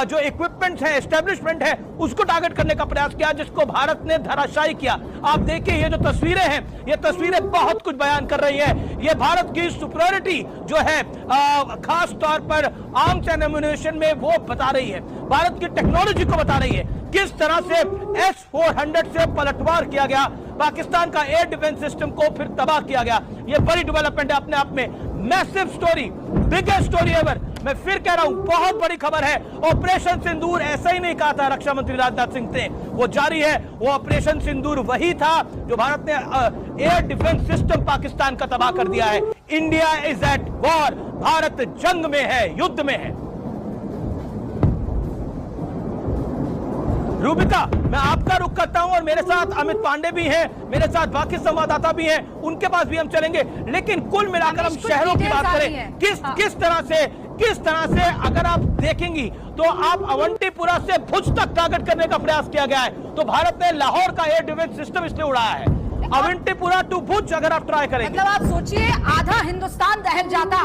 जो इक्विपमेंट है, एस्टेब्लिशमेंट है, उसको टारगेट करने का प्रयास किया, जिसको भारत ने धराशायी किया। आप देखिए ये जो तस्वीरें हैं, ये तस्वीरें बहुत कुछ बयान कर रही है। ये भारत की सुपरियॉरिटी जो है खास तौर पर आर्म्स एंड एम्युनिशन में वो बता रही है, भारत की टेक्नोलॉजी को बता रही है। किस तरह से S-400 से पलटवार किया गया, पाकिस्तान का एयर डिफेंस सिस्टम को फिर तबाह किया गया। ये बड़ी डेवलपमेंट है अपने आप में, massive story, biggest story ever. मैं फिर कह रहा हूं, बहुत बड़ी खबर है। ऑपरेशन सिंदूर ऐसा ही नहीं कहा था रक्षा मंत्री राजनाथ सिंह ने, वो जारी है। वो ऑपरेशन सिंदूर वही था जो भारत ने एयर डिफेंस सिस्टम पाकिस्तान का तबाह कर दिया है। India is at war, Bharat जंग में है, युद्ध में है। रूबिका, मैं आपका रुख करता हूं और मेरे साथ अमित पांडे भी हैं, मेरे साथ बाकी संवाददाता भी हैं, उनके पास भी हम चलेंगे। लेकिन कुल मिलाकर हम शहरों की बात करें, किस तरह से अगर आप देखेंगी तो आप अवंतीपुरा से भुज तक टारगेट करने का प्रयास किया गया है। तो भारत ने लाहौर का एयर डिफेंस सिस्टम इसलिए उड़ाया है। अवंतीपुरा टू भुज अगर आप ट्राई करेंगे, मतलब आप सोचिए आधा हिंदुस्तान दहल जाता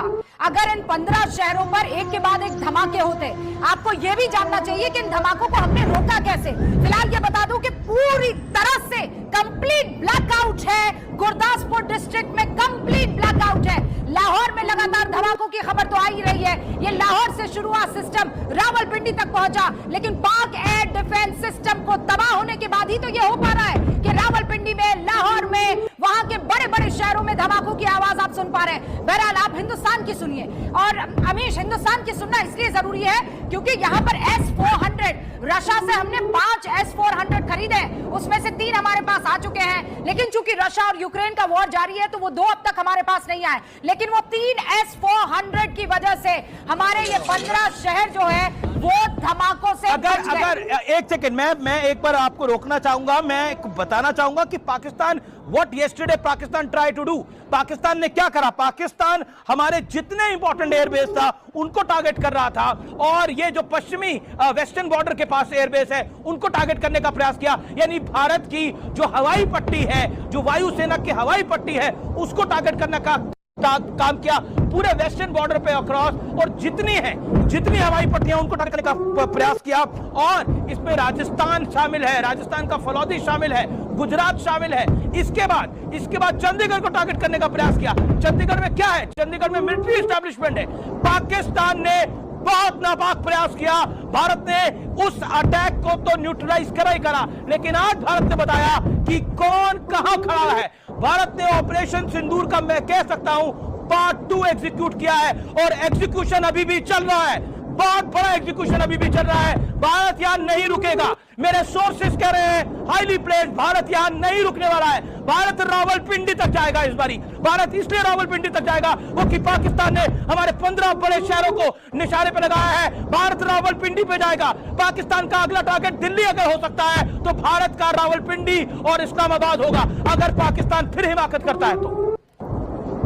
अगर इन 15 शहरों पर एक के बाद एक धमाके होते। आपको यह भी जानना चाहिए कि इन धमाकों को हमने रोका कैसे। फिलहाल ये बता दूं कि पूरी तरह से कंप्लीट ब्लैकआउट है, गुरदासपुर डिस्ट्रिक्ट में कंप्लीट ब्लैकआउट है। लाहौर में लगातार धमाकों की खबर तो आ ही रही है। ये लाहौर से शुरू हुआ सिस्टम रावलपिंडी तक पहुंचा, लेकिन पाक एयर डिफेंस सिस्टम को तबाह होने के बाद ही तो ये हो पा रहा है कि रावलपिंडी में, लाहौर में, वहां के बड़े बड़े शहरों में धमाकों की आवाज आप सुन पा रहे हैं। बहरहाल आप हिंदुस्तान की सुनिए। और अमीश, हिंदुस्तान की सुनना इसलिए जरूरी है क्योंकि यहाँ पर S-400 रशिया से हमने 5 S-400 खरीदे, उसमें से 3 हमारे पास आ चुके हैं। लेकिन चूंकि रशिया और यूक्रेन का वॉर जारी है तो वो 2 अब तक हमारे पास नहीं आए। लेकिन वो 3 S-400 की वजह से हमारे ये 15 शहर जो है वो धमाकों से अगर एक सेकंड, मैं एक बार आपको रोकना चाहूंगा। मैं बताना चाहूंगा कि Pakistan, what yesterday Pakistan try to do, Pakistan ने क्या करा। पाकिस्तान हमारे जितने इंपॉर्टेंट एयरबेस था उनको टारगेट कर रहा था, और ये जो पश्चिमी वेस्टर्न बॉर्डर के पास एयरबेस है उनको टारगेट करने का प्रयास किया। यानी भारत की जो हवाई पट्टी है, जो वायुसेना की हवाई पट्टी है, उसको टारगेट करने का काम किया पूरे वेस्टर्न बॉर्डर पे अक्रॉस, और जितनी हवाई पट्टियां उनको टारगेट करने का प्रयास किया। और इसमें राजस्थान शामिल है, राजस्थान का फलौदी शामिल है, गुजरात शामिल है। इसके बाद चंडीगढ़ को टारगेट करने का प्रयास किया। चंडीगढ़ में क्या है? चंडीगढ़ में मिलिट्री एस्टेब्लिशमेंट है। पाकिस्तान ने बहुत नापाक प्रयास किया। भारत ने उस अटैक को तो न्यूट्रलाइज करा ही करा, लेकिन आज भारत ने बताया कि कौन कहां खड़ा है। भारत ने ऑपरेशन सिंदूर का, मैं कह सकता हूं, पार्ट 2 एग्जीक्यूट किया है, और एग्जीक्यूशन अभी भी चल रहा है। बहुत बड़ा एग्जीक्यूशन अभी भी चल रहा है। भारत यहां नहीं रुकेगा। मेरे सोर्सेस कह रहे हैं, हाईली प्लेस्ड, भारत यहां नहीं रुकने वाला है। भारत रावलपिंडी तक जाएगा इस बारी। भारत इसलिए रावलपिंडी तक जाएगा वो कि पाकिस्तान ने हमारे 15 बड़े शहरों को निशाने पर लगाया है। भारत रावलपिंडी पे जाएगा। पाकिस्तान का अगला टारगेट दिल्ली अगर हो सकता है तो भारत का रावलपिंडी और इस्लामाबाद होगा, अगर पाकिस्तान फिर हिमाकत करता है तो।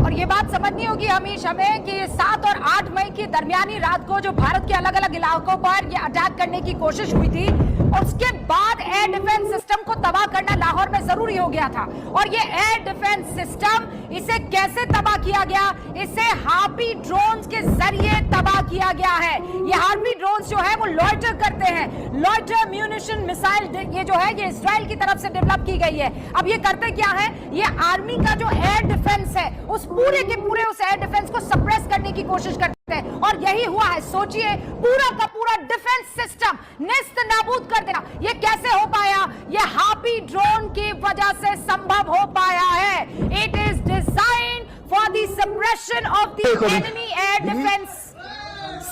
और ये बात समझनी होगी हमें कि 7 और 8 मई की दरमियानी रात को जो भारत के अलग अलग इलाकों पर ये अटैक करने की कोशिश हुई थी, उसके बाद एयर डिफेंस सिस्टम को तबाह करना लाहौर में जरूरी हो गया था। और ये एयर डिफेंस सिस्टम, इसे कैसे तबाह किया गया? इसे हार्पी ड्रोन्स के जरिए तबाह किया गया है। ये हार्पी ड्रोन्स जो है वो लॉइटर करते हैं। लॉइटर म्यूनिशन मिसाइल ये जो है ये इजराइल की तरफ से डेवलप की गई है। अब ये करते क्या है? ये आर्मी का जो एयर डिफेंस है उस पूरे के पूरे उस एयर डिफेंस को सप्रेस करने की कोशिश करते हैं, और यही हुआ है। सोचिए, पूरा का पूरा डिफेंस सिस्टम नेस्त नाबूद कर देना, ये कैसे हो पाया? ये हार्पी ड्रोन की वजह से संभव हो पाया है। It is design for the suppression of the enemy air defence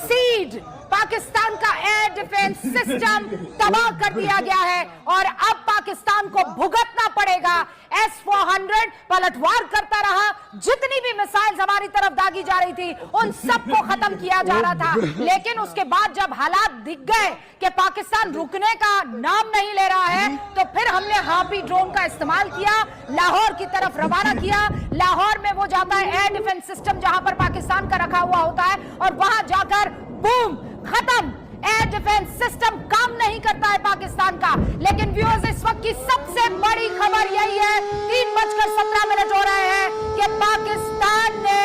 seed. Pakistan का एयर डिफेंस सिस्टम तबाह कर दिया गया है, और अब पाकिस्तान को भुगतना पड़ेगा। S-400 पलटवार करता रहा, जितनी भी मिसाइल्स हमारी तरफ दागी जा रही थी उन सबको खत्म किया जा रहा था। लेकिन उसके बाद जब हालात दिख गए कि पाकिस्तान रुकने का नाम नहीं ले रहा है, तो फिर हमने हार्पी ड्रोन का इस्तेमाल किया, लाहौर की तरफ रवाना किया। लाहौर में वो जाता है एयर डिफेंस सिस्टम जहां पर पाकिस्तान का रखा हुआ होता है, और वहां जाकर बूम, खत्म। एयर डिफेंस सिस्टम काम नहीं करता है पाकिस्तान का। लेकिन व्यूअर्स, इस वक्त की सबसे बड़ी खबर यही है, 3:17 हो रहे हैं, कि पाकिस्तान ने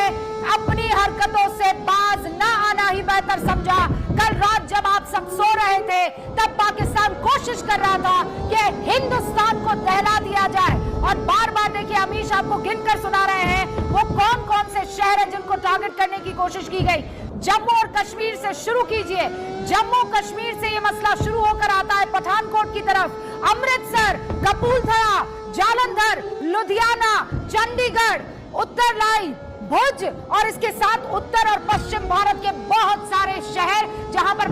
अपनी हरकतों से बाज ना आना ही बेहतर समझा। कल रात जब आप सब सो रहे थे तब पाकिस्तान कोशिश कर रहा था कि हिंदुस्तान को दहला दिया जाए। और बार बार देखिए अमीश आपको गिनकर सुना रहे हैं वो कौन कौन से शहर हैं जिनको टारगेट करने की कोशिश की गई। जम्मू और कश्मीर से शुरू कीजिए, जम्मू कश्मीर से ये मसला शुरू होकर आता है पठानकोट की तरफ, अमृतसर, कपूरथला, जालंधर, लुधियाना, चंडीगढ़, उत्तर लाइन, भुज और इसके साथ उत्तर और पश्चिम भारत के बहुत सारे शहर जहां पर